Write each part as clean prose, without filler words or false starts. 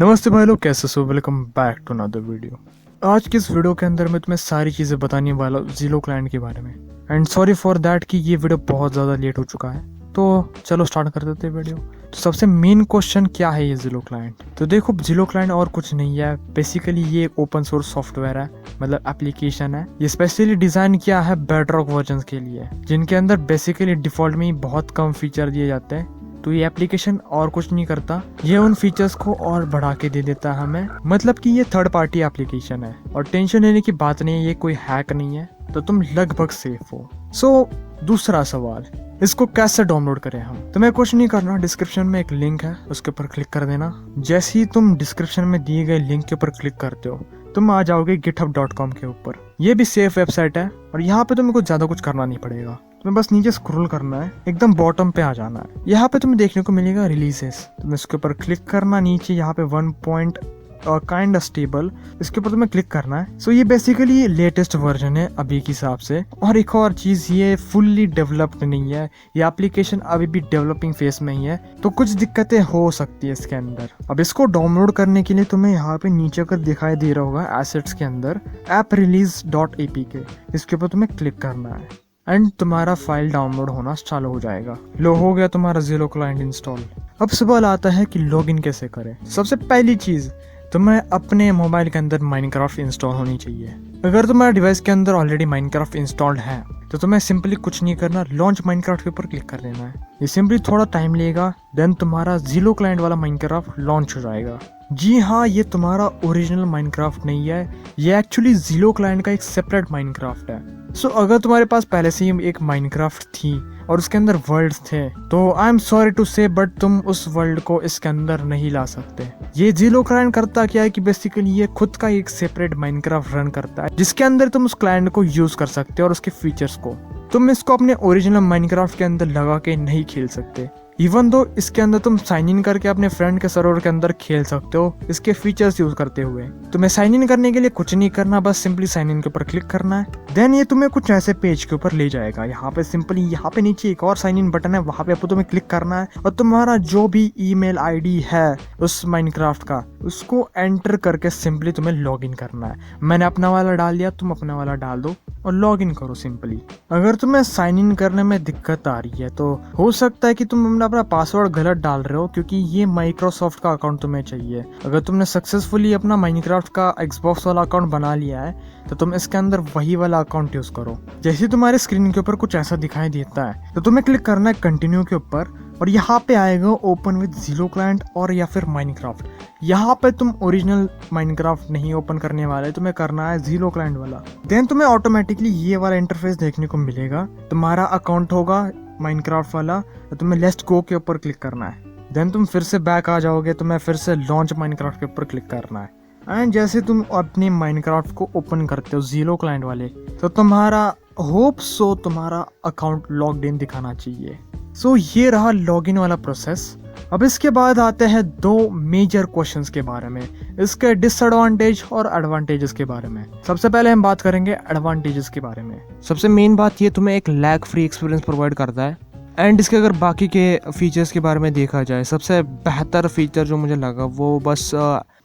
नमस्ते भाई लोग, कैसे हो? Welcome back to another video. आज की इस वीडियो के अंदर मैं तुम्हें सारी चीज़ें बताने वाला हूँ ज़ीलो क्लाइंट के बारे में। एंड सॉरी फॉर दैट कि ये वीडियो बहुत ज़्यादा लेट हो चुका है। तो चलो स्टार्ट कर देते हैं वीडियो। तो सबसे मेन क्वेश्चन क्या है ये ज़ीलो क्लाइंट? तो देखो, ज़ीलो क्लाइंट और कुछ नहीं है, बेसिकली ये एक ओपन सोर्स सॉफ्टवेयर है, मतलब एप्लीकेशन है। ये स्पेशली डिज़ाइन किया है बेडरॉक वर्जन के लिए, जिनके अंदर बेसिकली डिफ़ॉल्ट में ही बहुत कम फीचर दिए जाते हैं। तो ये एप्लीकेशन और कुछ नहीं करता, ये उन फीचर्स को और बढ़ा के दे देता है हमें। मतलब कि ये थर्ड पार्टी एप्लीकेशन है और टेंशन लेने की बात नहीं है, ये कोई हैक नहीं है, तो तुम लगभग सेफ हो। सो दूसरा सवाल, इसको कैसे डाउनलोड करें हम? तुम्हें कुछ नहीं करना, डिस्क्रिप्शन में एक लिंक है, उसके ऊपर क्लिक कर देना। जैसे ही तुम डिस्क्रिप्शन में दिए गए लिंक के ऊपर क्लिक करते हो, तुम आ जाओगे github.com के ऊपर। ये भी सेफ वेबसाइट है और यहाँ पे तुम्हें कुछ ज्यादा कुछ करना नहीं पड़ेगा। तुम्हें बस नीचे स्क्रॉल करना है, एकदम बॉटम पे आ जाना है। यहाँ पे तुम्हें देखने को मिलेगा रिलीजेस, तुम्हें इसके ऊपर क्लिक करना। नीचे यहाँ पे 1 पॉइंट काइंड स्टेबल, इसके ऊपर तुम्हें क्लिक करना है। सो ये बेसिकली लेटेस्ट वर्जन है अभी के हिसाब से। और एक और चीज, ये फुल्ली डेवलप्ड नहीं है, ये एप्लीकेशन अभी भी डेवलपिंग फेस में ही है, तो कुछ दिक्कतें हो सकती है इसके अंदर। अब इसको डाउनलोड करने के लिए तुम्हें यहाँ पे नीचे कर दिखाई दे रहा होगा एसेट्स के अंदर apprelease.apk, इसके ऊपर तुम्हें क्लिक करना है एंड तुम्हारा फाइल डाउनलोड होना चालू हो जाएगा। लो, हो गया तुम्हारा ज़ीलो क्लाइंट इंस्टॉल। अब सवाल आता है कि लॉगिन कैसे करें। सबसे पहली चीज, तुम्हें अपने मोबाइल के अंदर माइनक्राफ्ट इंस्टॉल होनी चाहिए। अगर तुम्हारे डिवाइस के अंदर ऑलरेडी माइनक्राफ्ट इंस्टॉल्ड है तो तुम्हें सिंपली कुछ नहीं करना, लॉन्च माइनक्राफ्ट के ऊपर क्लिक कर देना है। ये सिंपली थोड़ा टाइम लेगा, देन तुम्हारा ज़ीलो क्लाइंट वाला माइनक्राफ्ट लॉन्च हो जाएगा। जी हाँ, ये तुम्हारा ओरिजिनल माइनक्राफ्ट नहीं है, ये एक्चुअली ज़ीलो क्लाइंट का एक सेपरेट माइनक्राफ्ट है। सो अगर तुम्हारे पास पहले से ही एक माइनक्राफ्ट थी और उसके अंदर वर्ल्ड्स थे, तो आई एम सॉरी टू से बट तुम उस वर्ल्ड को इसके अंदर नहीं ला सकते। ये ज़ीलो क्लाइंट करता क्या है कि बेसिकली ये खुद का एक सेपरेट माइनक्राफ्ट रन करता है, जिसके अंदर तुम उस क्लाइंट को यूज कर सकते हो और उसके फीचर्स को। तुम इसको अपने ओरिजिनल माइनक्राफ्ट के अंदर लगा के नहीं खेल सकते, इवन दो इसके अंदर तुम साइन इन करके अपने फ्रेंड के सर्वर के अंदर खेल सकते हो इसके फीचर्स यूज करते हुए। तुम्हें साइन इन करने के लिए कुछ नहीं करना, बस सिंपली साइन इन के ऊपर क्लिक करना है। देन ये तुम्हें कुछ ऐसे पेज के ऊपर ले जाएगा। यहाँ पे सिंपली यहाँ पे नीचे एक और साइन इन बटन है, वहाँ पे तुम्हें क्लिक करना है और तुम्हारा जो भी ईमेल आईडी है उस माइनक्राफ्ट का, उसको एंटर करके सिंपली तुम्हें लॉग इन करना है। मैंने अपना वाला डाल दिया, तुम अपना वाला डाल दो और लॉग इन करो सिंपली। अगर तुम्हें साइन इन करने में दिक्कत आ रही है तो हो सकता है कि तुम अपना पासवर्ड गलत डाल रहे हो, क्योंकि ये माइक्रोसॉफ्ट का अकाउंट तुम्हें चाहिए। अगर तुमने सक्सेसफुली अपना माइनक्राफ्ट का एक्सबॉक्स वाला अकाउंट बना लिया है तो तुम इसके अंदर वही वाला अकाउंट यूज करो। जैसे तुम्हारे स्क्रीन के ऊपर कुछ ऐसा दिखाई देता है तो तुम्हें क्लिक करना है कंटिन्यू के ऊपर और यहाँ पे आएगा ओपन विद ज़ीलो क्लाइंट और या फिर माइनक्राफ्ट। यहाँ पे तुम ओरिजिनल माइनक्राफ्ट नहीं ओपन करने वाले, तुम्हें करना है ज़ीलो क्लाइंट वाला। देन तुम्हें ऑटोमेटिकली ये वाला इंटरफेस देखने को मिलेगा। तुम्हारा अकाउंट होगा माइनक्राफ्ट वाला, तो तुम्हें लेट्स गो के ऊपर क्लिक करना है। देन तुम फिर से बैक आ जाओगे, तुम्हें फिर से लॉन्च माइनक्राफ्ट के ऊपर क्लिक करना है। एंड जैसे तुम अपने माइनक्राफ्ट को ओपन करते हो ज़ीलो क्लाइंट वाले, तो तुम्हारा होप सो तुम्हारा अकाउंट लॉग्ड इन दिखाना चाहिए। सो ये रहा लॉगिन वाला प्रोसेस। अब इसके बाद आते हैं दो मेजर क्वेश्चंस के बारे में, इसके डिसएडवांटेज और एडवांटेजेस के बारे में। सबसे पहले हम बात करेंगे एडवांटेजेस के बारे में। सबसे मेन बात ये तुम्हें एक लैग फ्री एक्सपीरियंस प्रोवाइड करता है। एंड इसके अगर बाकी के फीचर्स के बारे में देखा जाए, सबसे बेहतर फीचर जो मुझे लगा वो बस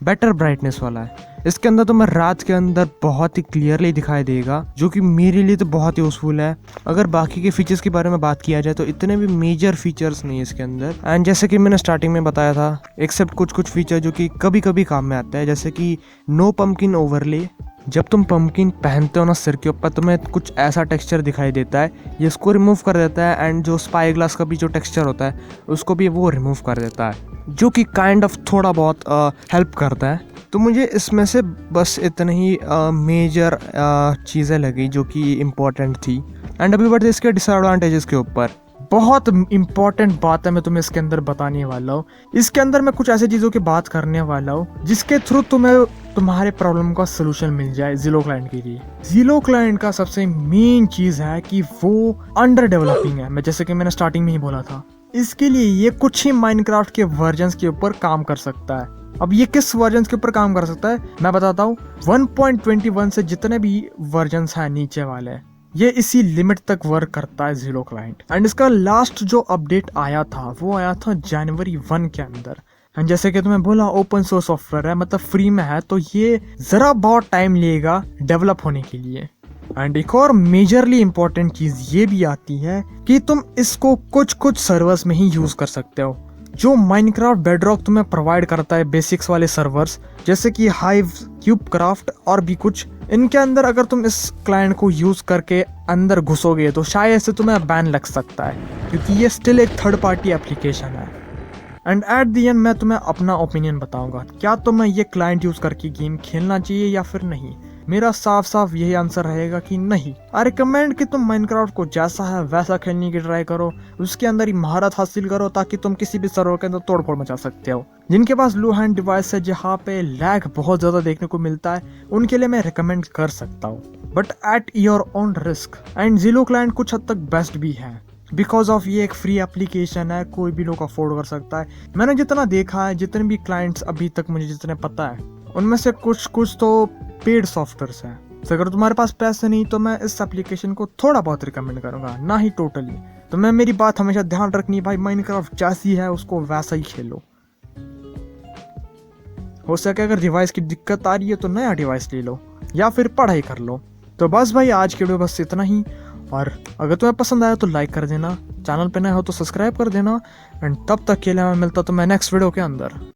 बेटर ब्राइटनेस वाला है। इसके अंदर तुम्हें रात के अंदर बहुत ही क्लियरली दिखाई देगा, जो कि मेरे लिए तो बहुत ही यूजफुल है। अगर बाकी के फीचर्स के बारे में बात किया जाए तो इतने भी मेजर फीचर्स नहीं है इसके अंदर। एंड जैसे कि मैंने स्टार्टिंग में बताया था, एक्सेप्ट कुछ फीचर जो कि कभी कभी काम में आता है, जैसे कि नो पंपकिन ओवरले। जब तुम पंपकिन पहनते हो ना सिर के ऊपर, तुम्हें कुछ ऐसा टेक्सचर दिखाई देता है, ये इसको रिमूव कर देता है। एंड जो स्पाई ग्लास का भी जो टेक्सचर होता है उसको भी वो रिमूव कर देता है, जो कि काइंड ऑफ थोड़ा बहुत हेल्प करता है। तो मुझे इसमें से बस इतनी ही मेजर चीज़ें लगी जो कि इम्पोर्टेंट थी। एंड अभी बढ़ते इसके डिसएडवांटेजेस के ऊपर। बहुत इंपॉर्टेंट बात है मैं तुम्हें इसके अंदर बताने वाला हूँ। इसके अंदर मैं कुछ ऐसी चीज़ों की बात करने वाला हूँ जिसके थ्रू तुम्हें तुम्हारे प्रॉब्लम का सोल्यूशन मिल जाए ज़ीलो क्लाइंट के लिए। ज़ीलो क्लाइंट का सबसे मेन चीज़ है कि वो अंडर डेवलपिंग है। मैं जैसे कि मैंने स्टार्टिंग में ही बोला था, इसके लिए ये कुछ ही माइनक्राफ्ट के वर्जन्स के ऊपर काम कर सकता है। अब ये किस वर्जन्स के ऊपर काम कर सकता है मैं बताता हूँ। 1.21 से जितने भी वर्जन्स हैं नीचे वाले, ये इसी लिमिट तक वर्क करता है ज़ीलो क्लाइंट। एंड इसका लास्ट जो अपडेट आया था वो आया था जनवरी 1 के अंदर। एंड जैसे कि तुम्हें बोला ओपन सोर्स सॉफ्टवेयर है, मतलब फ्री में है, तो ये ज़रा बहुत टाइम लेगा डेवलप होने के लिए। एंड एक और मेजरली इंपॉर्टेंट चीज़ ये भी आती है कि तुम इसको कुछ कुछ सर्वर्स में ही यूज़ कर सकते हो। जो माइनक्राफ्ट बेडरॉक तुम्हें प्रोवाइड करता है बेसिक्स वाले सर्वर्स, जैसे कि हाइव, क्यूबक्राफ्ट और भी कुछ, इनके अंदर अगर तुम इस क्लाइंट को यूज़ करके अंदर घुसोगे तो शायद से तुम्हें बैन लग सकता है, क्योंकि ये स्टिल एक थर्ड पार्टी एप्लीकेशन है। एंड एट दी एंड मैं तुम्हें अपना ओपिनियन बताऊंगा, क्या तुम्हें ये क्लाइंट यूज़ करके गेम खेलना चाहिए या फिर नहीं। मेरा साफ साफ यही आंसर रहेगा कि नहीं। आई रिकमेंड कि तुम माइनक्राफ्ट को जैसा है वैसा खेलने की ट्राई करो, उसके अंदर ही महारत हासिल करो, ताकि तुम किसी भी सर्वर के अंदर तोड़फोड़ मचा सकते हो। जिनके पास लो हैंड डिवाइस है जहाँ पे लैग बहुत ज़्यादा देखने को मिलता है, उनके लिए मैं रिकमेंड कर सकता हूँ, but at your own risk. And ज़ीलो क्लाइंट कुछ हद तक बेस्ट भी है, बिकॉज ऑफ ये एक फ्री एप्लीकेशन है, कोई भी लोग अफोर्ड कर सकता है। मैंने जितना देखा है, जितने भी क्लाइंट्स अभी तक मुझे जितने पता है, उनमें से कुछ तो पेड सॉफ्टवेयर्स हैं। तो अगर तुम्हारे पास पैसे नहीं तो मैं इस एप्लीकेशन को थोड़ा बहुत रिकमेंड करूंगा, ना ही टोटली। तो मैं मेरी बात हमेशा ध्यान रखनी भाई, माइनक्राफ्ट जैसी है उसको वैसा ही खेलो। हो सके अगर डिवाइस की दिक्कत आ रही है तो नया डिवाइस ले लो या फिर पढ़ाई कर लो। तो बस भाई आज के वीडियो बस इतना ही, और अगर तुम्हें पसंद आया तो लाइक कर देना, चैनल पे नए हो तो सब्सक्राइब कर देना। एंड तब तक के लिए मैं मिलता तो मैं नेक्स्ट वीडियो के अंदर।